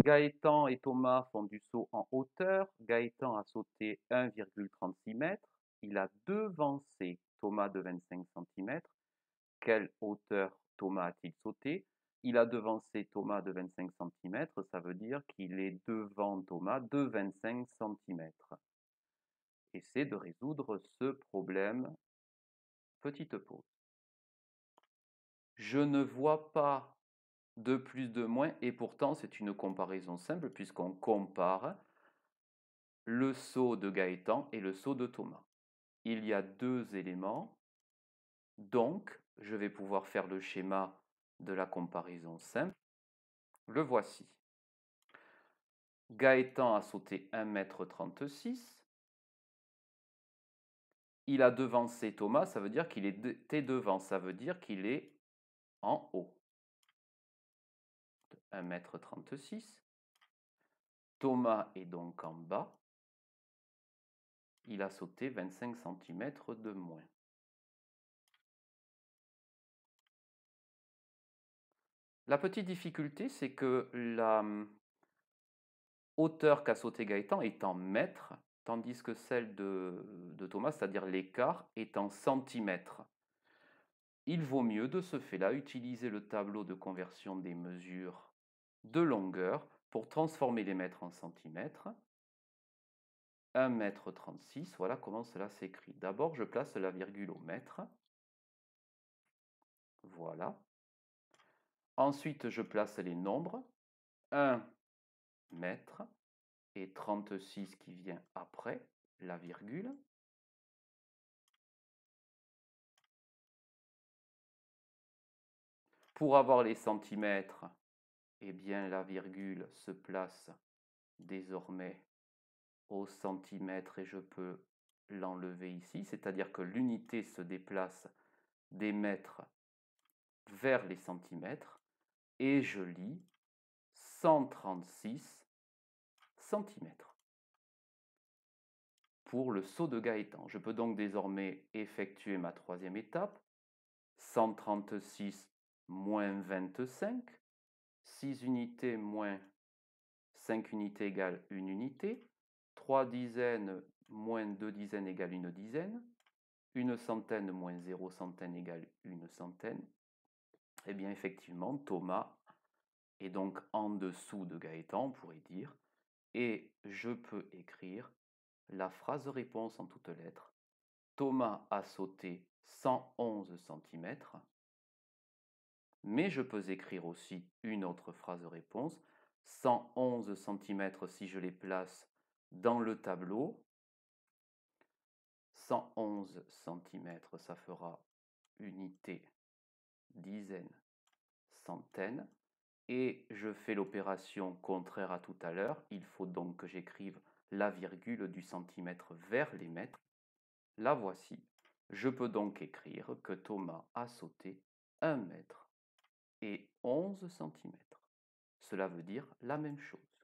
Gaëtan et Thomas font du saut en hauteur. Gaëtan a sauté 1,36 m. Il a devancé Thomas de 25 cm. Quelle hauteur Thomas a-t-il sauté? Il a devancé Thomas de 25 cm. Ça veut dire qu'il est devant Thomas de 25 cm. Essaie de résoudre ce problème. Petite pause. Je ne vois pas de plus, de moins, et pourtant c'est une comparaison simple puisqu'on compare le saut de Gaëtan et le saut de Thomas. Il y a deux éléments, donc je vais pouvoir faire le schéma de la comparaison simple. Le voici. Gaëtan a sauté 1,36 m. Il a devancé Thomas, ça veut dire qu'il était devant, ça veut dire qu'il est en haut. 1,36 m. Thomas est donc en bas. Il a sauté 25 cm de moins. La petite difficulté, c'est que la hauteur qu'a sauté Gaëtan est en mètres, tandis que celle de Thomas, c'est-à-dire l'écart, est en centimètres. Il vaut mieux de ce fait-là utiliser le tableau de conversion des mesures de longueur pour transformer les mètres en centimètres. 1,36 m, voilà comment cela s'écrit. D'abord, je place la virgule au mètre. Voilà. Ensuite, je place les nombres. 1 mètre et 36 qui vient après la virgule. Pour avoir les centimètres, eh bien la virgule se place désormais au centimètre et je peux l'enlever ici, c'est-à-dire que l'unité se déplace des mètres vers les centimètres et je lis 136 centimètres pour le saut de Gaëtan. Je peux donc désormais effectuer ma troisième étape. 136 moins 25, 6 unités moins 5 unités égale 1 unité, 3 dizaines moins 2 dizaines égale 1 dizaine, 1 centaine moins 0 centaine égale 1 centaine. Et bien effectivement, Thomas est donc en dessous de Gaëtan, on pourrait dire, et je peux écrire la phrase réponse en toutes lettres. Thomas a sauté 111 cm, mais je peux écrire aussi une autre phrase réponse. 111 cm si je les place dans le tableau. 111 cm, ça fera unité, dizaine, centaine. Et je fais l'opération contraire à tout à l'heure. Il faut donc que j'écrive la virgule du centimètre vers les mètres. La voici. Je peux donc écrire que Thomas a sauté 1 mètre et 11 cm. Cela veut dire la même chose.